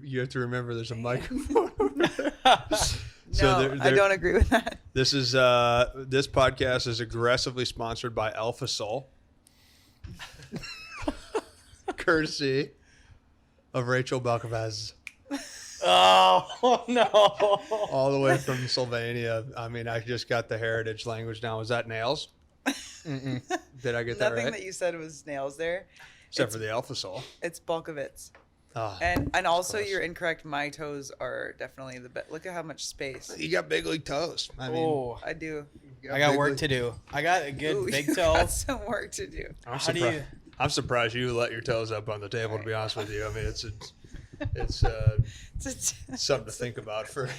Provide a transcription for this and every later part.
you have to remember there's a microphone over there. No, I don't agree with that. This is this podcast is aggressively sponsored by Alpha Soul, courtesy of Rachel Balkovec. Oh no! All the way from Sylvania. I mean, I just got the heritage language down. Was that nails? Mm-mm. Did I get that right? Nothing that you said was nails there. Except for the Alpha Soul. It's Balkovec. Oh, And also you're incorrect. My toes are definitely the best. Look at how much space. you got big league toes. I mean, I do. I got work to do. I got a good big You toe. got some work to do. I'm surprised you let your toes up on the table. To be honest with you, I mean it's something to think about for.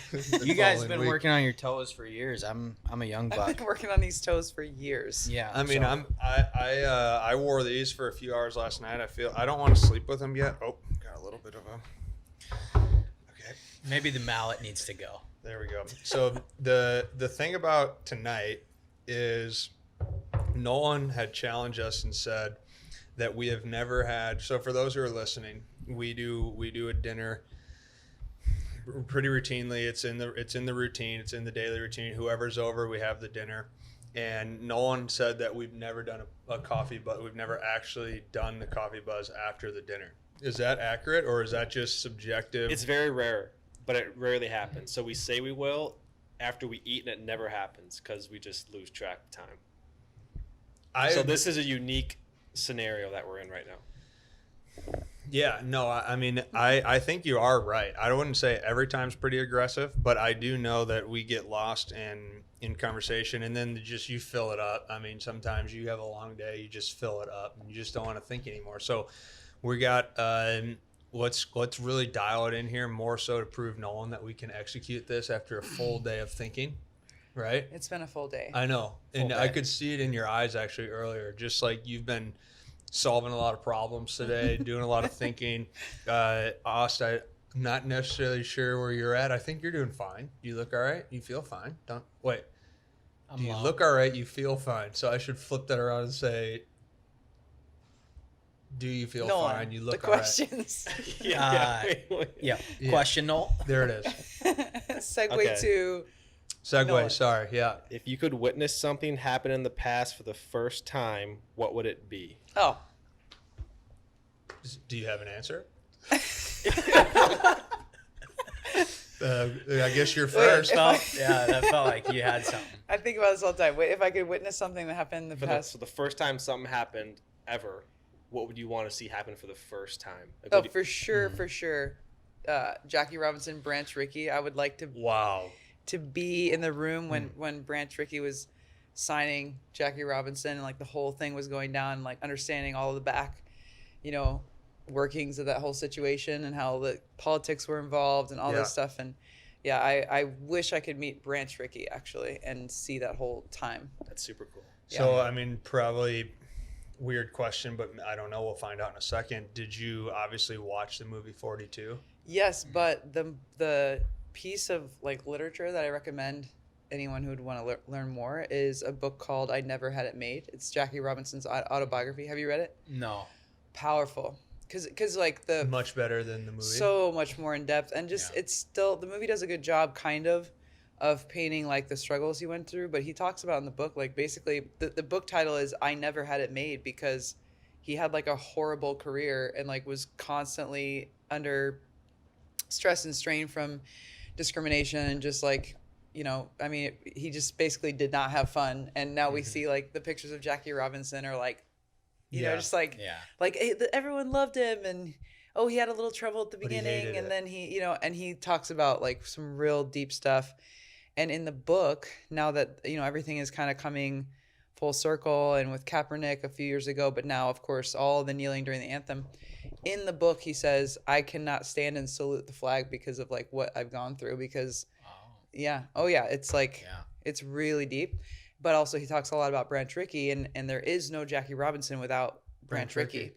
You guys have been working on your toes for years. I'm a young buck. I've been working on these toes for years. Yeah. I mean, I wore these for a few hours last night. I don't want to sleep with them yet. Oh, got a little bit of a. Okay. Maybe the mallet needs to go. There we go. So the thing about tonight is Nolan had challenged us and said that we have never had. So for those who are listening, we do a dinner pretty routinely. It's in the routine. It's in the daily routine. Whoever's over, we have the dinner. And Nolan said that we've never done a coffee, but we've never actually done the coffee buzz after the dinner. Is that accurate, or is that just subjective? It's very rare, but it rarely happens. So we say we will after we eat, and it never happens because we just lose track of time. So this is a unique scenario that we're in right now. Yeah, no, I mean, I think you are right. I wouldn't say every time's pretty aggressive, but I do know that we get lost in conversation, and then just you fill it up. I mean, sometimes you have a long day, you just fill it up, and you just don't want to think anymore. So we got let's really dial it in here more so to prove Nolan that we can execute this after a full day of thinking, right? It's been a full day. I know, and I could see it in your eyes actually earlier, just like you've been solving a lot of problems today, doing a lot of thinking. Austin, I'm not necessarily sure where you're at. I think you're doing fine. You look all right. You feel fine. Don't wait. Do you look all right? You feel fine. So I should flip that around and say, do you feel fine? You look all right. The questions. Yeah. Question, Noel. There it is. Segue to. Segue. Nolan. Sorry. Yeah. If you could witness something happen in the past for the first time, what would it be? Oh. Do you have an answer? I guess you're first. That felt like you had something. I think about this all the time. Wait, if I could witness something that happened in the past. So the first time something happened ever, what would you want to see happen for the first time? Like, for sure. Jackie Robinson, Branch Rickey. I would like to. Wow. To be in the room when Branch Rickey was signing Jackie Robinson and like the whole thing was going down, and like understanding all of the back, workings of that whole situation and how the politics were involved and all this stuff. And I wish I could meet Branch Rickey actually and see that whole time. That's super cool. So, I mean, probably weird question, but I don't know. We'll find out in a second. Did you obviously watch the movie 42? Yes, but the piece of like literature that I recommend anyone who would want to learn more is a book called I Never Had It Made. It's Jackie Robinson's autobiography. Have you read it? No. Powerful. Because like the much better than the movie. So much more in depth, and just it's still, the movie does a good job kind of painting like the struggles he went through, but he talks about in the book, like basically the book title is I Never Had It Made, because he had like a horrible career and like was constantly under stress and strain from discrimination and just like, I mean, he just basically did not have fun. And now we see like the pictures of Jackie Robinson are like, just like, everyone loved him, and he had a little trouble at the beginning, and then he, and he talks about like some real deep stuff. And in the book, now that, everything is kind of coming full circle, and with Kaepernick a few years ago, but now of course all the kneeling during the anthem, in the book he says, I cannot stand and salute the flag because of like what I've gone through, because it's like, it's really deep. But also he talks a lot about Branch Rickey, and there is no Jackie Robinson without Branch Rickey.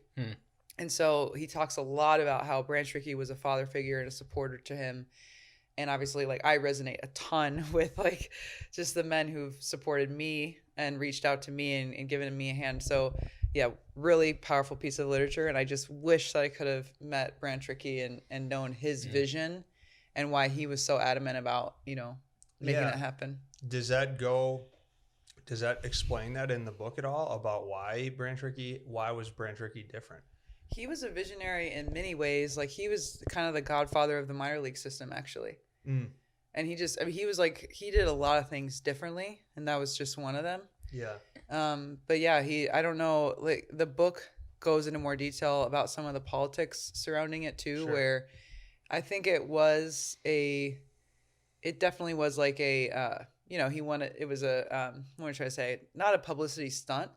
And so he talks a lot about how Branch Rickey was a father figure and a supporter to him. And obviously, like, I resonate a ton with like just the men who've supported me and reached out to me and given me a hand. So yeah, really powerful piece of literature. And I just wish that I could have met Branch Rickey and known his vision and why he was so adamant about, making it happen. Does that explain that in the book at all about why was Branch Rickey different? He was a visionary in many ways. Like he was kind of the godfather of the minor league system, actually. And he did a lot of things differently, and that was just one of them. Yeah. But yeah, I don't know, like the book goes into more detail about some of the politics surrounding it too, Sure. where I think it definitely was like a, he wanted, it was a, what am I trying to say? Not a publicity stunt,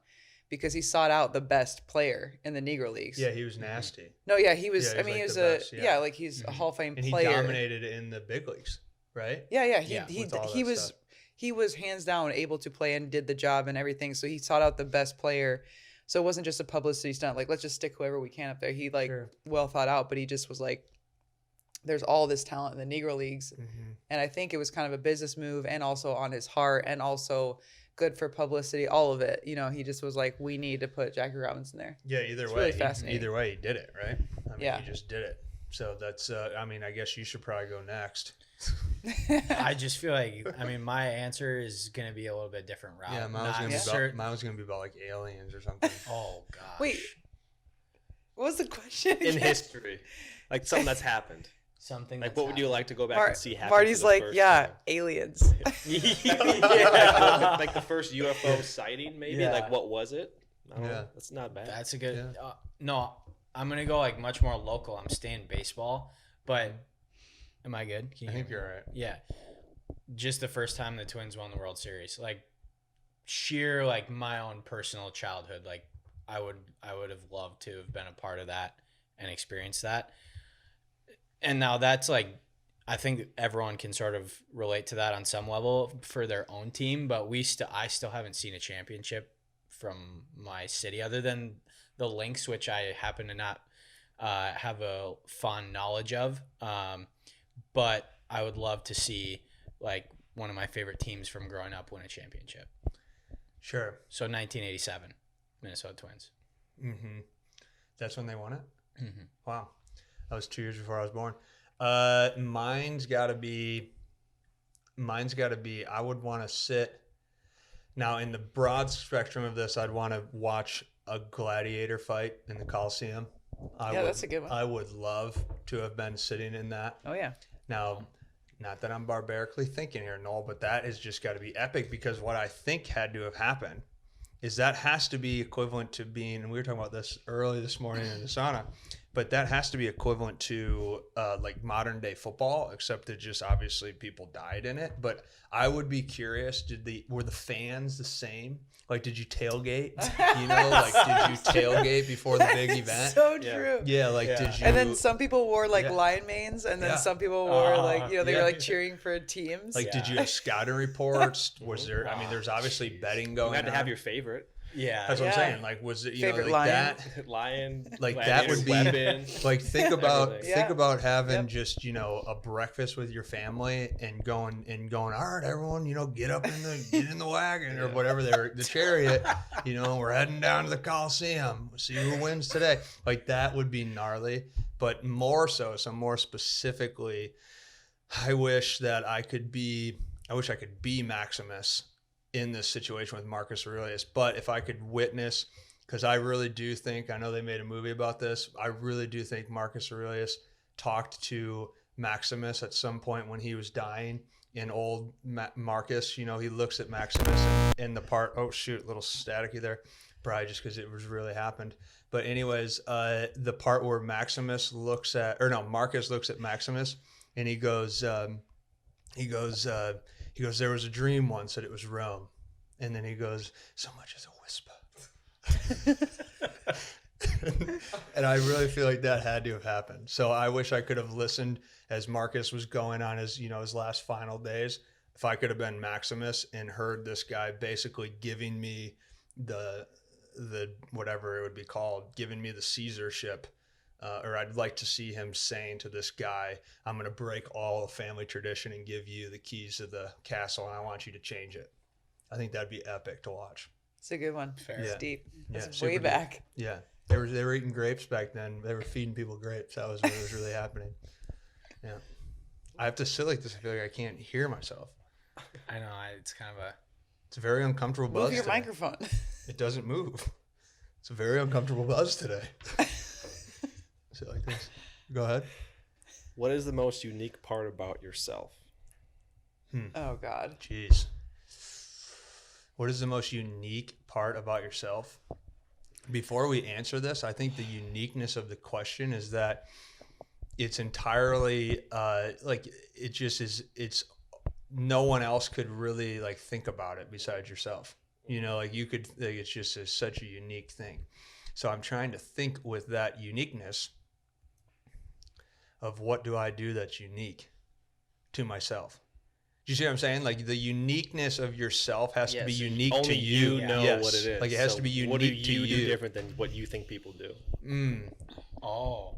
because he sought out the best player in the Negro Leagues. Yeah, he was nasty. No, yeah, he was, Yeah, he was best, like he's a Hall of Fame and player. he dominated in the big leagues, right? Yeah, he was hands down able to play and did the job and everything. So he sought out the best player. So it wasn't just a publicity stunt. Like, let's just stick whoever we can up there. He well thought out, but he just was like, there's all this talent in the Negro Leagues. And I think it was kind of a business move and also on his heart and also good for publicity, all of it. He just was like, we need to put Jackie Robinson there. Yeah, either way, he did it, right? I mean, he just did it. So that's, I guess you should probably go next. I just feel like, my answer is going to be a little bit different route. Yeah, mine was going to be about like aliens or something. Oh, gosh. Wait, what was the question again? In history, like something that's happened. Something like, what would you like to go back and see happen? Marty's like, aliens. Like the first UFO sighting, maybe. Yeah. Like, what was it? I don't know. That's not bad. That's a good. No, I'm gonna go like much more local. I'm staying baseball, but am I good? I think you're all right. Yeah, just the first time the Twins won the World Series, like sheer like my own personal childhood. Like I would have loved to have been a part of that and experienced that. And now that's like, I think everyone can sort of relate to that on some level for their own team, but I still haven't seen a championship from my city other than the Lynx, which I happen to not have a fond knowledge of. But I would love to see like one of my favorite teams from growing up win a championship. Sure. So 1987, Minnesota Twins. That's when they won it? Wow. That was 2 years before I was born. Mine's got to be, I would want to sit. Now, in the broad spectrum of this, I'd want to watch a gladiator fight in the Coliseum. That's a good one. I would love to have been sitting in that. Oh, yeah. Now, not that I'm barbarically thinking here, Noel, but that has just got to be epic, because what I think had to have happened is that has to be equivalent to being, and we were talking about this early this morning in the sauna, but that has to be equivalent to like modern day football, except that just obviously people died in it. But I would be curious, were the fans the same? Like, did you tailgate? Did you tailgate before the big event? So true. Yeah, did you? And then some people wore like lion manes, and then some people wore like, they were like cheering for teams. Like, did you have scouting reports? Was there? I mean, there's obviously betting going on. You had to have your favorite. Yeah, that's what I'm saying. Like, was it favorite like lion? Lion, like that would be weapon. Like think about having just a breakfast with your family and going all right, everyone, get up get in the wagon or whatever the chariot, we're heading down to the Coliseum, see who wins today. Like that would be gnarly. But more specifically, I wish I could be Maximus in this situation with Marcus Aurelius. But if I could witness, because I really do think, I know they made a movie about this, I really do think Marcus Aurelius talked to Maximus at some point when he was dying. In old Marcus, he looks at Maximus in the part, oh shoot, little staticky there, probably just because it was really happened. But anyways, the part where Marcus looks at Maximus and he goes, there was a dream once that it was Rome. And then he goes, so much as a whisper. And I really feel like that had to have happened. So I wish I could have listened as Marcus was going on his last final days. If I could have been Maximus and heard this guy basically giving me the whatever it would be called, giving me the Caesarship. Or I'd like to see him saying to this guy, I'm going to break all the family tradition and give you the keys to the castle, and I want you to change it. I think that'd be epic to watch. It's a good one. Fair. It's Yeah. deep. Yeah, It's super way deep. back. Yeah, they were eating grapes back then. They were feeding people grapes. That was what was really happening. Yeah, I have to sit like this. I feel like I can't hear myself. I know. It's kind of a. It's a very uncomfortable buzz Move your today. microphone. It doesn't move. It's a very uncomfortable buzz today. Sit like this. Go ahead. What is the most unique part about yourself? Oh God. Jeez. What is the most unique part about yourself? Before we answer this, I think the uniqueness of the question is that it's entirely like it just is. It's no one else could really like think about it besides yourself. You know, like you could. Like, it's just such a unique thing. So I'm trying to think with that uniqueness of what do I do that's unique to myself. Do you see what I'm saying? Like the uniqueness of yourself has to be unique only to you. You know Yes. what it is. Like it has to be unique what do to you you. do different than what you think people do? Oh.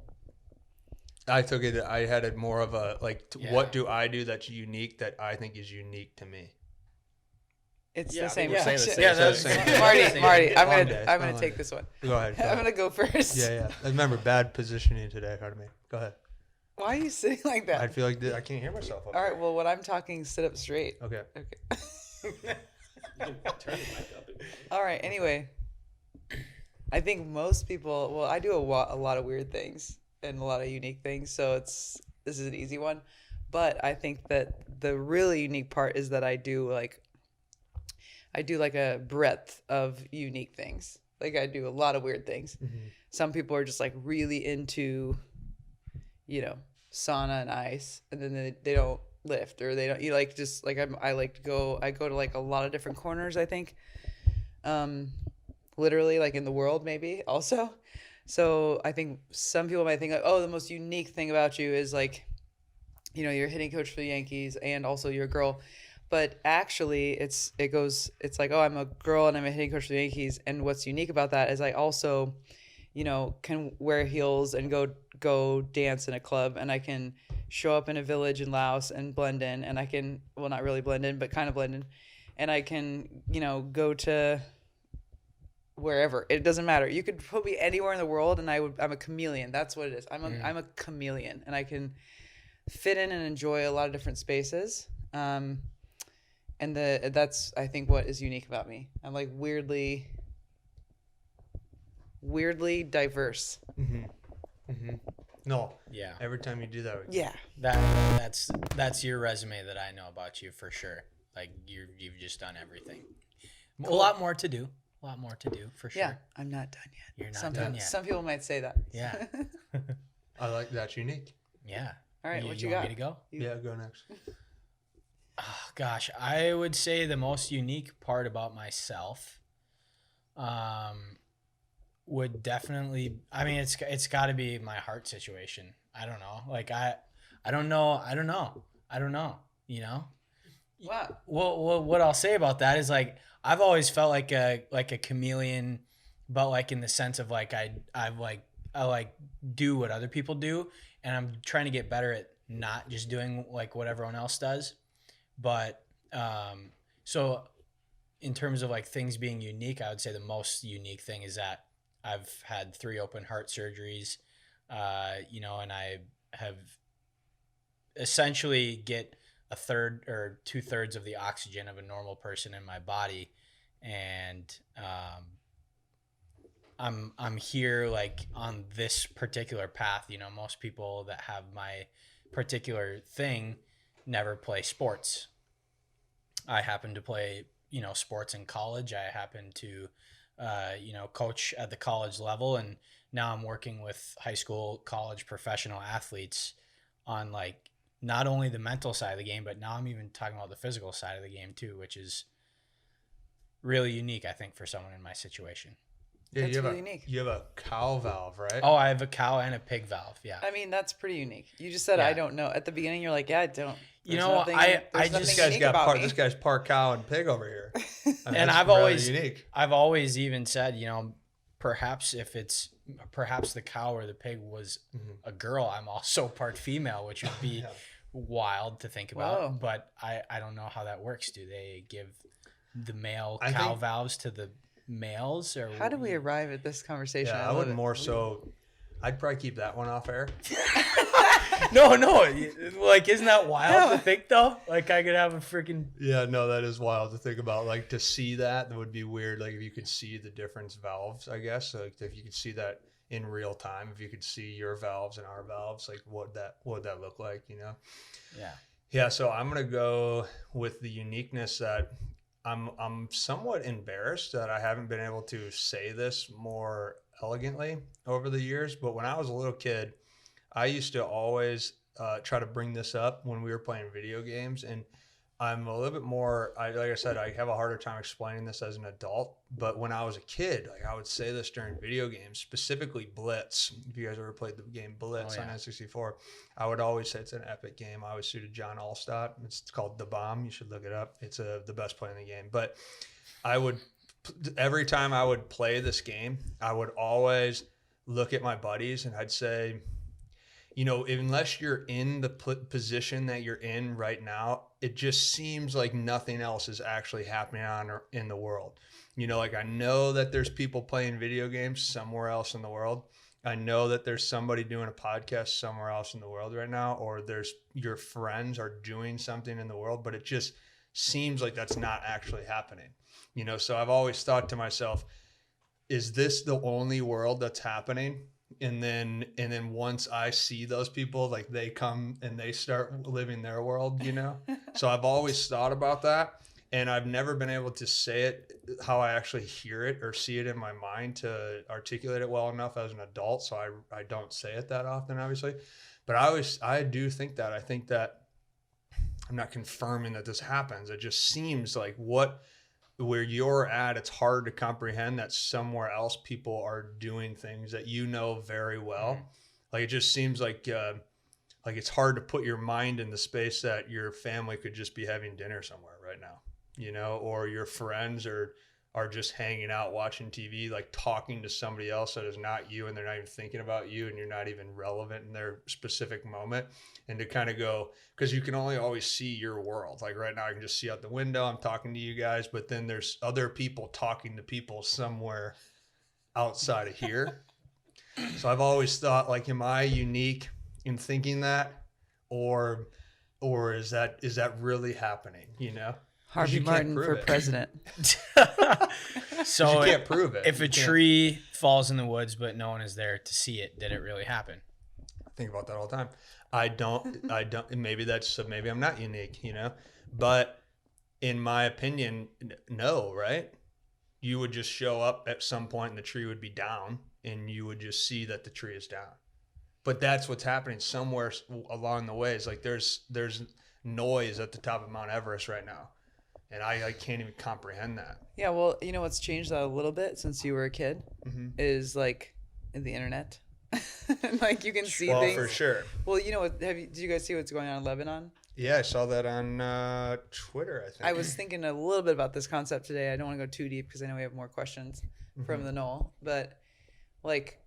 I took it. I had it more of a like. What do I do that's unique that I think is unique to me? It's Yeah, the I same think we're saying the question. same that's thing. the same. Marty, I'm Long gonna day. I'm gonna Long take day. this one. Go ahead. I'm gonna go first. Yeah. Remember, bad positioning today. Pardon me. Go ahead. Why are you sitting like that? I feel like I can't hear myself. Up All right. Well, when I'm talking, sit up straight. Okay. Okay. You can turn the mic up. All right. Anyway, I think most people. Well, I do a lot of weird things and a lot of unique things, so this is an easy one. But I think that the really unique part is that I do like a breadth of unique things. Like I do a lot of weird things. Mm-hmm. Some people are just like really into, sauna and ice, and then they don't lift or they don't. You like just like I like to go. I go to like a lot of different corners. I think, literally like in the world maybe also. So I think some people might think like, oh, the most unique thing about you is like, you're a hitting coach for the Yankees and also you're a girl. But actually, it's like, oh, I'm a girl and I'm a hitting coach for the Yankees. And what's unique about that is I also, can wear heels and go dance in a club, and I can show up in a village in Laos and blend in, and I can, well, not really blend in, but kind of blend in, and I can, go to wherever. It doesn't matter. You could put me anywhere in the world, and I'm a chameleon. That's what it is. I'm a chameleon, and I can fit in and enjoy a lot of different spaces. And that's I think what is unique about me. I'm like weirdly diverse. Mm-hmm. Mm-hmm. No. Yeah. Every time you do that. Yeah. That's your resume that I know about you for sure. Like you've just done everything. Cool. A lot more to do. For sure. Yeah. I'm not done yet. You're not done yet. Some people might say that. Yeah. I like that's unique. Yeah. All right. What you want got? me to go? Yeah. Go next. Oh, gosh, I would say the most unique part about myself would definitely, I mean, it's got to be my heart situation. I don't know. Like I don't know. Wow. Well, what I'll say about that is like I've always felt like a chameleon, but like in the sense of like I do what other people do, and I'm trying to get better at not just doing like what everyone else does. But so in terms of like things being unique, I would say the most unique thing is that I've had 3 open heart surgeries, and I have essentially get a third or 2/3 of the oxygen of a normal person in my body. And I'm here like on this particular path. Most people that have my particular thing never play sports. I happen to play, sports in college. I happen to, coach at the college level. And now I'm working with high school, college, professional athletes on like not only the mental side of the game, but now I'm even talking about the physical side of the game too, which is really unique, I think, for someone in my situation. Yeah, That's really unique. You have a cow valve, right? Oh, I have a cow and a pig valve. Yeah. I mean, that's pretty unique. You just said, Yeah. I don't know. At the beginning, you're like, yeah, I don't. There's This guy's got this guy's part cow and pig over here. And that's I've rather always unique. I've always even said, perhaps the cow or the pig was a girl, I'm also part female, which would be wild to think about. Whoa. But I don't know how that works. Do they give the male I cow think- valves to the males? Or How do we arrive at this conversation? Yeah, I would more so. I'd probably keep that one off air. No, like, isn't that wild to think though? Like, I could have a freaking. Yeah, no, that is wild to think about. Like, to see that would be weird. Like, if you could see the different valves, I guess. Like, if you could see that in real time, if you could see your valves and our valves, like, what would that look like? You know? Yeah. Yeah. So I'm gonna go with the uniqueness that I'm somewhat embarrassed that I haven't been able to say this more elegantly over the years. But when I was a little kid, I used to always try to bring this up when we were playing video games, and I'm a little bit more. Like I said, I have a harder time explaining this as an adult. But when I was a kid, like I would say this during video games, specifically Blitz. If you guys ever played the game Blitz on N64, I would always say it's an epic game. I always suited John Allstott. It's called The Bomb. You should look it up. It's the best play in the game. But I would every time I would play this game, I would always look at my buddies and I'd say, you know, unless you're in the position that you're in right now, it just seems like nothing else is actually happening in the world. You know, like I know that there's people playing video games somewhere else in the world. I know that there's somebody doing a podcast somewhere else in the world right now, or there's your friends are doing something in the world, but it just seems like that's not actually happening. You know, so I've always thought to myself, is this the only world that's happening? And then once I see those people, like they come and they start living their world, you know? So I've always thought about that, and I've never been able to say it how I actually hear it or see it in my mind to articulate it well enough as an adult. So I don't say it that often, obviously, but I do think that. I think that I'm not confirming that this happens. It just seems like where you're at, it's hard to comprehend that somewhere else people are doing things that you know very well. Mm-hmm. Like it just seems like it's hard to put your mind in the space that your family could just be having dinner somewhere right now, you know, or your friends are just hanging out watching TV, like talking to somebody else that is not you, and they're not even thinking about you, and you're not even relevant in their specific moment. And to kind of go, because you can only always see your world. Like right now, I can just see out the window, I'm talking to you guys, but then there's other people talking to people somewhere outside of here. So I've always thought, like, am I unique in thinking that, or is that really happening? You know? Harvey Martin for president. So you can't prove it. If a tree falls in the woods but no one is there to see it, did it really happen? I think about that all the time. I don't. Maybe I'm not unique, you know. But in my opinion, no, right? You would just show up at some point and the tree would be down, and you would just see that the tree is down. But that's what's happening somewhere along the way. It's like there's noise at the top of Mount Everest right now. And I can't even comprehend that. Yeah, well, you know what's changed that a little bit since you were a kid is like in the internet. Like you can see things. Well, for sure. Well, you know what? Did you guys see what's going on in Lebanon? Yeah, I saw that on Twitter, I think. I was thinking a little bit about this concept today. I don't want to go too deep because I know we have more questions from the Knoll. But like,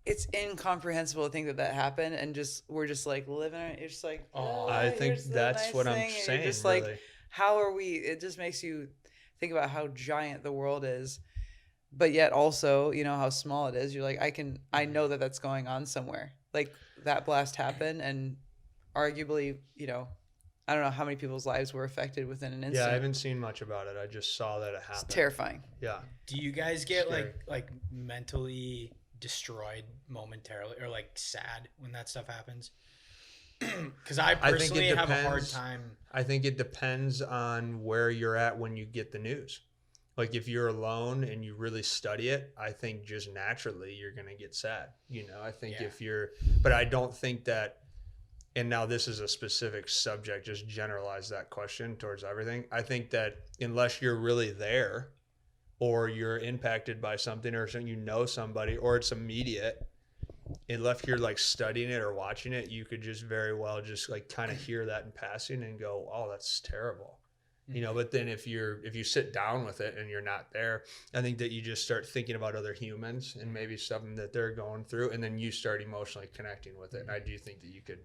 it's incomprehensible to think that happened, and we're just like living it. You're just like, oh, I think that's nice what I'm saying. Just really. Like, how are we? It just makes you think about how giant the world is, but yet also, you know, how small it is. You're like, I know that that's going on somewhere. Like that blast happened, and arguably, you know, I don't know how many people's lives were affected within an instant. Yeah, I haven't seen much about it. I just saw that it happened. It's terrifying. Yeah. Do you guys get like mentally destroyed momentarily or like sad when that stuff happens? Because I personally have a hard time. I think it depends on where you're at when you get the news. Like if you're alone and you really study it, I think just naturally you're going to get sad. You know, I think but I don't think that, and now this is a specific subject, just generalize that question towards everything. I think that unless you're really there or you're impacted by something or something, you know somebody, or it's immediate, unless you're like studying it or watching it, you could just very well just like kind of hear that in passing and go, oh, that's terrible. You know, but then if you sit down with it and you're not there, I think that you just start thinking about other humans and maybe something that they're going through, and then you start emotionally connecting with it. And I do think that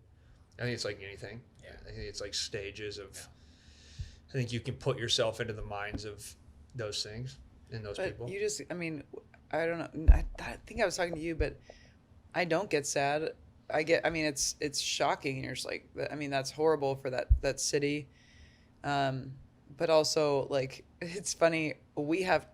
I think it's like anything. Yeah. I think it's like stages of I think you can put yourself into the minds of those things and those people. You just, I mean, I don't know. I think I was talking to you, but I don't get sad. I mean, it's shocking. And you're just like, I mean, that's horrible for that city. But also, like, it's funny. We have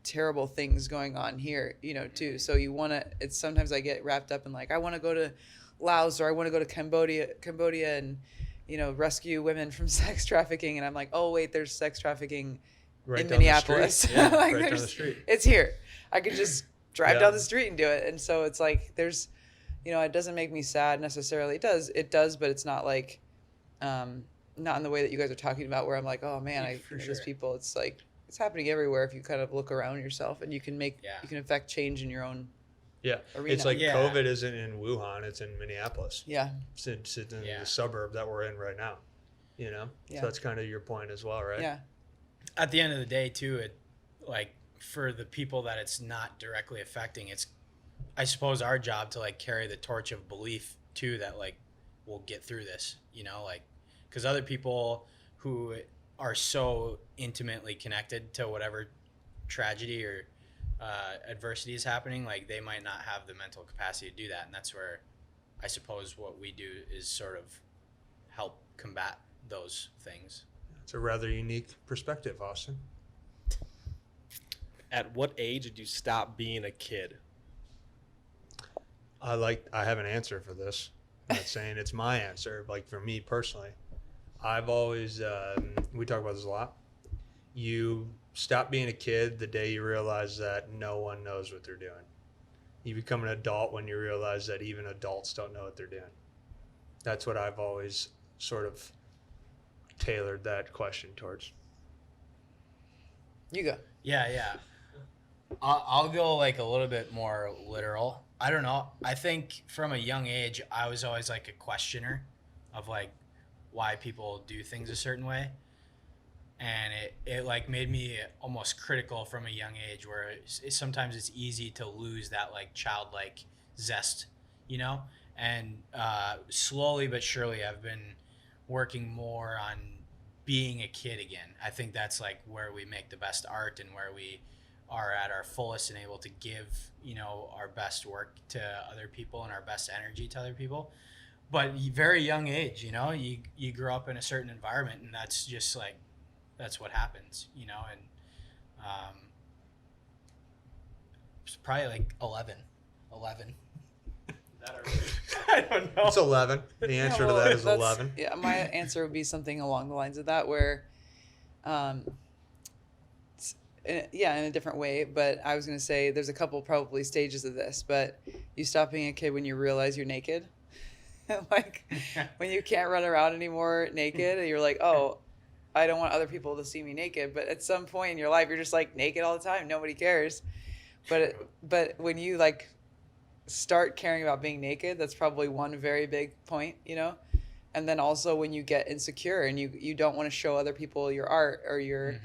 terrible things going on here, too. So it's sometimes I get wrapped up in like, I want to go to Laos or I want to go to Cambodia and, rescue women from sex trafficking. And I'm like, oh wait, there's sex trafficking in Minneapolis. Yeah, like, right down the street. It's here. I could just drive down the street and do it. And so it's like, there's, it doesn't make me sad necessarily. It does, but it's not like, not in the way that you guys are talking about where I'm like, oh man, those people, it's like, it's happening everywhere if you kind of look around yourself and you can you can affect change in your own arena. It's like COVID isn't in Wuhan, it's in Minneapolis. Yeah. It's in the suburb that we're in right now, Yeah. So that's kind of your point as well, right? Yeah. At the end of the day too, it like for the people that it's not directly affecting, it's I suppose our job to like carry the torch of belief too that like we'll get through this, like because other people who are so intimately connected to whatever tragedy or adversity is happening, like they might not have the mental capacity to do that, and that's where I suppose what we do is sort of help combat those things. It's a rather unique perspective, Austin. At what age did you stop being a kid? I have an answer for this. I'm not saying it's my answer. Like for me personally, I've always we talk about this a lot. You stop being a kid the day you realize that no one knows what they're doing. You become an adult when you realize that even adults don't know what they're doing. That's what I've always sort of tailored that question towards. You go. Yeah. I'll go like a little bit more literal. I don't know. I think from a young age, I was always like a questioner of like why people do things a certain way. And it like made me almost critical from a young age where sometimes it's easy to lose that like childlike zest, and slowly but surely I've been working more on being a kid again. I think that's like where we make the best art and where we are at our fullest and able to give, our best work to other people and our best energy to other people. But very young age, you grow up in a certain environment and that's just like, that's what happens, and it's probably like 11. I don't know. It's 11. The answer to that is 11. Yeah, my answer would be something along the lines of that where, in a different way, but I was going to say there's a couple probably stages of this, but you stop being a kid when you realize you're naked. Like when you can't run around anymore naked and you're like, oh, I don't want other people to see me naked. But at some point in your life, you're just like naked all the time. Nobody cares. But when you like start caring about being naked, that's probably one very big point, And then also when you get insecure and you don't want to show other people your art or your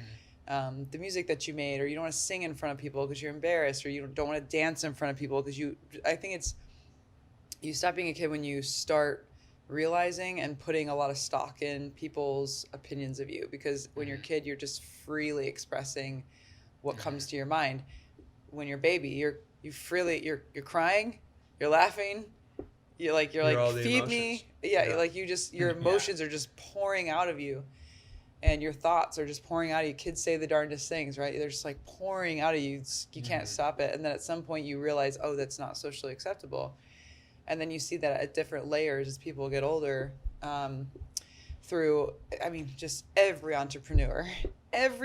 the music that you made, or you don't want to sing in front of people because you're embarrassed, or you don't want to dance in front of people because I think you stop being a kid when you start realizing and putting a lot of stock in people's opinions of you, because when you're a kid you're freely expressing what comes to your mind. When you're a baby, you're crying, you're laughing, you're like feed me, like your emotions are just pouring out of you, and your thoughts are just pouring out of you. Kids say the darndest things, right? They're just like pouring out of you. You can't stop it. And then at some point you realize, oh, that's not socially acceptable. And then you see that at different layers as people get older, through, just every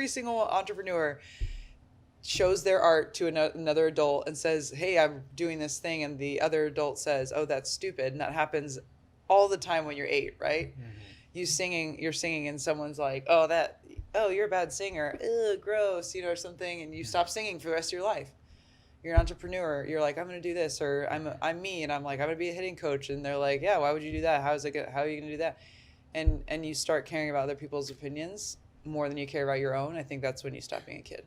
single entrepreneur shows their art to another adult and says, hey, I'm doing this thing. And the other adult says, oh, that's stupid. And that happens all the time when you're 8, right? Mm-hmm. You're singing and someone's like, oh, you're a bad singer. Ugh, gross, or something. And you stop singing for the rest of your life. You're an entrepreneur. You're like, I'm going to do this, or I'm me. And I'm like, I'm going to be a hitting coach. And they're like, yeah, why would you do that? How are you going to do that? And you start caring about other people's opinions more than you care about your own. I think that's when you stop being a kid.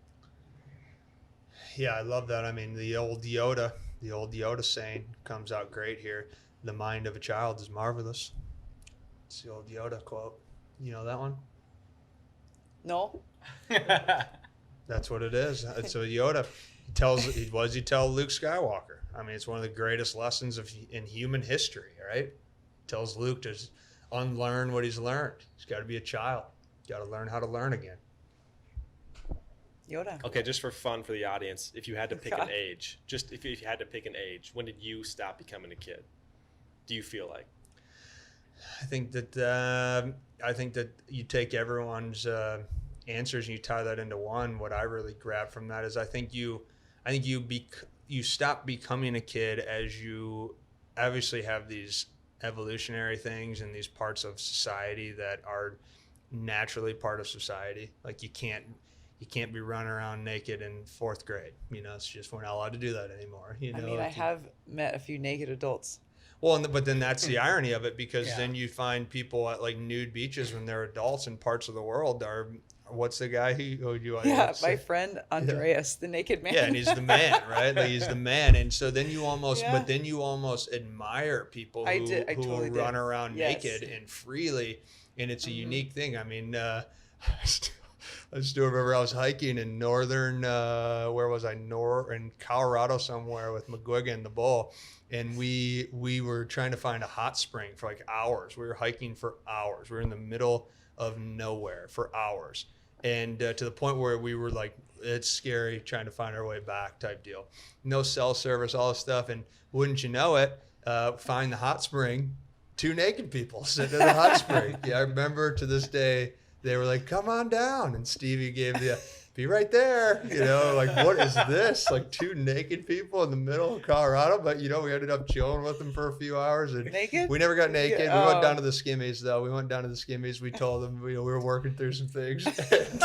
Yeah, I love that. The old Yoda saying comes out great here. The mind of a child is marvelous. It's the old Yoda quote. You know that one? No. That's what it is. It's what Yoda tells. What does he tell Luke Skywalker? I mean, it's one of the greatest lessons in human history, right? Tells Luke to unlearn what he's learned. He's got to be a child. Got to learn how to learn again. Yoda. Okay, just for fun for the audience, if you had to pick an age, if you had to pick an age, when did you stop becoming a kid? Do you feel like? I think that you take everyone's answers and you tie that into one. What I really grab from that is I think you stop becoming a kid as you obviously have these evolutionary things and these parts of society that are naturally part of society. Like you can't be running around naked in 4th grade. It's just we're not allowed to do that anymore. I mean, I have met a few naked adults. Well, but then that's the irony of it, because then you find people at like nude beaches when they're adults in parts of the world are. What's the guy my friend Andreas, the naked man. Yeah, and he's the man, right? Like he's the man, and so then you almost, but then you almost admire people who totally run around naked and freely, and it's a unique thing. I mean, I still remember I was hiking in northern, where was I? In Colorado somewhere with McGuigan, the bull. And we were trying to find a hot spring for like hours. We were hiking for hours. We were in the middle of nowhere for hours. And to the point where we were like, it's scary trying to find our way back type deal. No cell service, all this stuff. And wouldn't you know it, find the hot spring, 2 naked people sitting in the hot spring. Yeah, I remember to this day, they were like, come on down. And Stevie gave be right there. Like, what is this? Like 2 naked people in the middle of Colorado. But, we ended up chilling with them for a few hours. And naked? We never got naked. We went down to the Skimmies, though. We told them, we were working through some things. But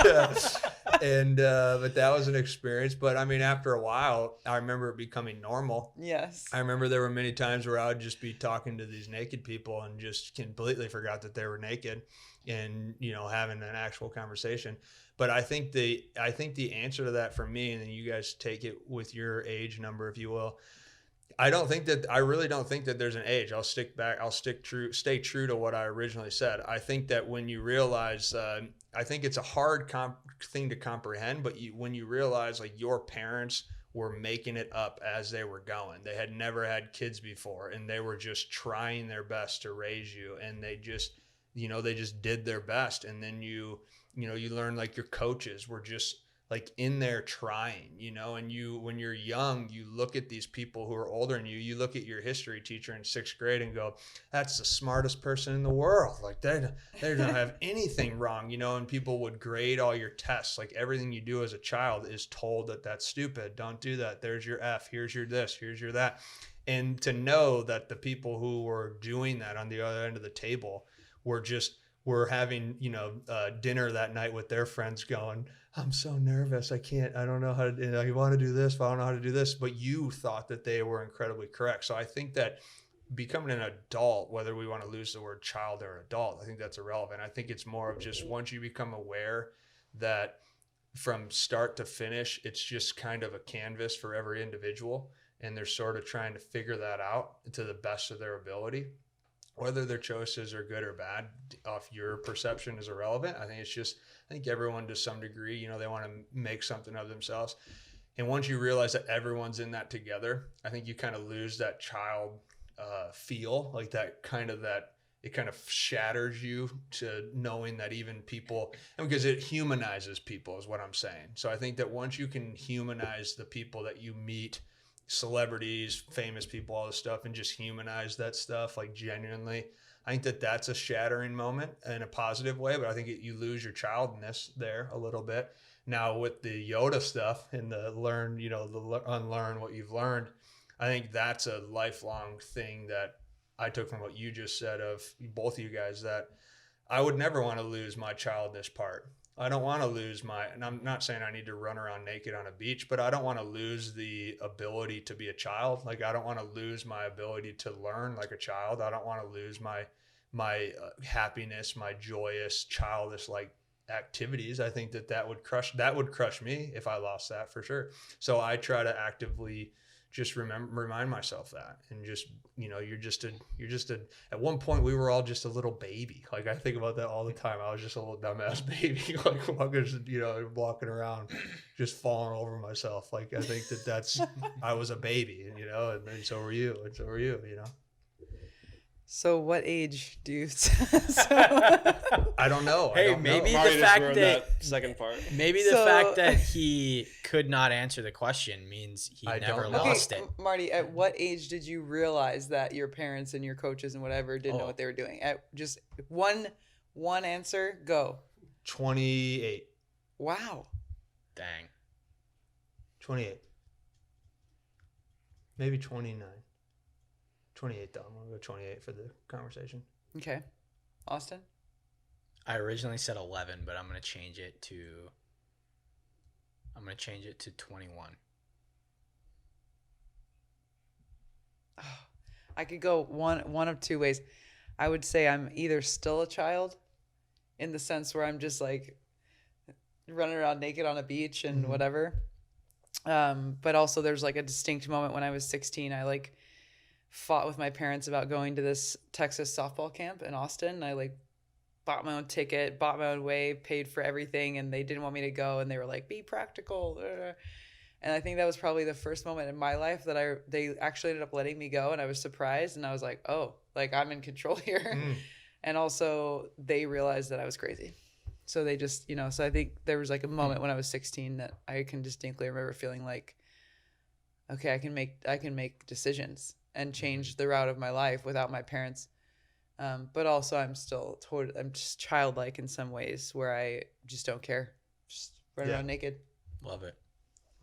that was an experience. But, I mean, after a while, I remember it becoming normal. Yes. I remember there were many times where I would just be talking to these naked people and just completely forgot that they were naked and, having an actual conversation. But I think the answer to that for me, and then you guys take it with your age number, if you will. I really don't think that there's an age. I'll stay true to what I originally said. I think that when you realize, I think it's a hard thing to comprehend, but when you realize like your parents were making it up as they were going. They had never had kids before, and they were just trying their best to raise you, and they just did their best. And then you learn like your coaches were just like in there trying, and when you're young, you look at these people who are older than you look at your history teacher in 6th grade and go, that's the smartest person in the world. Like they don't have anything wrong, and people would grade all your tests. Like everything you do as a child is told that that's stupid. Don't do that. There's your F. Here's your this. Here's your that. And to know that the people who were doing that on the other end of the table were having, dinner that night with their friends going, I'm so nervous. I don't know how to, I want to do this, but I don't know how to do this. But you thought that they were incredibly correct. So I think that becoming an adult, whether we want to lose the word child or adult, I think that's irrelevant. I think it's more of just once you become aware that from start to finish, it's just kind of a canvas for every individual. And they're sort of trying to figure that out to the best of their ability. Whether their choices are good or bad off your perception is irrelevant. I think everyone to some degree, they want to make something of themselves. And once you realize that everyone's in that together, I think you kind of lose that child feel, like it kind of shatters you to knowing that even people, and because it humanizes people is what I'm saying. So I think that once you can humanize the people that you meet, celebrities, famous people, all this stuff, and just humanize that stuff like genuinely, I think that that's a shattering moment in a positive way. But I think you lose your childness there a little bit. Now with the Yoda stuff and the unlearn what you've learned, I think that's a lifelong thing that I took from what you just said of both of you guys, that I would never want to lose my childness part. I don't want to lose and I'm not saying I need to run around naked on a beach, but I don't want to lose the ability to be a child. Like I don't want to lose my ability to learn like a child. I don't want to lose my happiness, my joyous, childish like activities. I think that would crush me if I lost that for sure. So I try to actively just remind myself that, and just, you're just a, at one point we were all just a little baby. Like I think about that all the time. I was just a little dumbass baby, like walking around, just falling over myself. Like I think that's, I was a baby, and then so were you, and so were you, So what age do you? I don't know. Hey, maybe the fact that second part. Maybe the fact that he could not answer the question means he never lost it. Marty, at what age did you realize that your parents and your coaches and whatever didn't know what they were doing? At just one answer, go. 28. Wow. Dang. 28. Maybe 29. 28 though. I'm going to go 28 for the conversation. Okay. Austin? I originally said 11, but I'm going to change it to 21. Oh, I could go one of two ways. I would say I'm either still a child in the sense where I'm just like running around naked on a beach and whatever. But also there's like a distinct moment when I was 16. I like fought with my parents about going to this Texas softball camp in Austin. I like bought my own ticket, bought my own way, paid for everything, and they didn't want me to go, and they were like, be practical. And I think that was probably the first moment in my life that they actually ended up letting me go, and I was surprised, and I was like, oh, like I'm in control here. And also they realized that I was crazy. So they just, so I think there was like a moment when I was 16 that I can distinctly remember feeling like, okay, I can make decisions and change the route of my life without my parents. But also I'm just childlike in some ways where I just don't care. Just run around naked. Love it.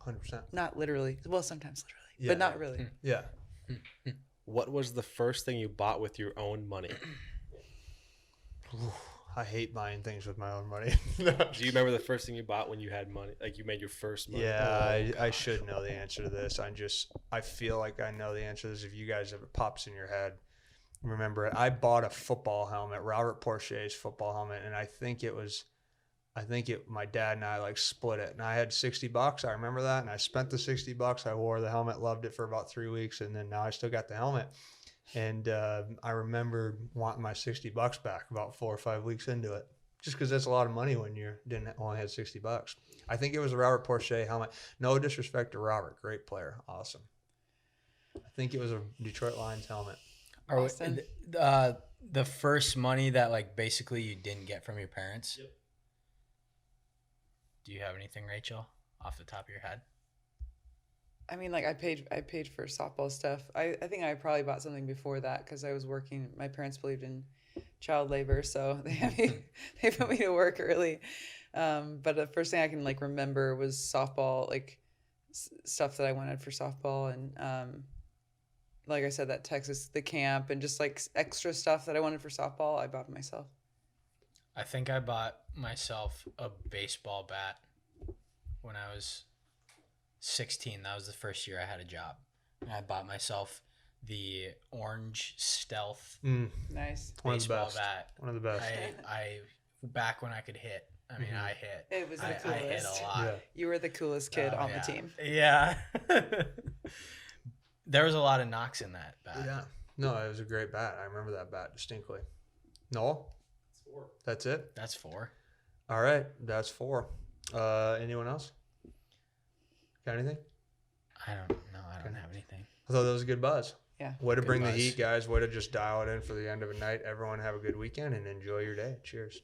100%. Not literally. Well, sometimes literally, but not really. Yeah. What was the first thing you bought with your own money? I hate buying things with my own money. Do you remember the first thing you bought when you had money? Like you made your first money? Yeah, I should know the answer to this. I feel like I know the answer to this. If you guys, if it pops in your head, remember it. I bought a football helmet, Robert Porche's football helmet, and my dad and I like split it. And I had $60. I remember that. And I spent the $60. I wore the helmet, loved it for about 3 weeks. And then now I still got the helmet. And I remember wanting my $60 back about 4 or 5 weeks into it, just because that's a lot of money when you only had $60. I think it was a Robert Porche helmet. No disrespect to Robert, great player, awesome. I think it was a Detroit Lions helmet. Austin? The first money that like basically you didn't get from your parents. Yep. Do you have anything, Rachel, off the top of your head? I mean, like I paid for softball stuff. I think I probably bought something before that because I was working. My parents believed in child labor, so they put me to work early. But the first thing I can like remember was softball, like stuff that I wanted for softball, and like I said, that the camp, and just like extra stuff that I wanted for softball, I bought myself. I think I bought myself a baseball bat when I was 16. That was the first year I had a job. And I bought myself the orange Stealth Nice baseball bat. One of the best. I back when I could hit. I mean, I hit. It was the coolest. I hit a lot. Yeah. You were the coolest kid on the team. Yeah. There was a lot of knocks in that bat. Yeah. No, it was a great bat. I remember that bat distinctly. No? That's 4. That's it? That's 4. All right. That's 4. Anyone else? Got anything? I don't have anything. I thought that was a good buzz. Yeah. Way to Good bring buzz. the heat, guys. Way to just dial it in for the end of a night. Everyone have a good weekend and enjoy your day. Cheers.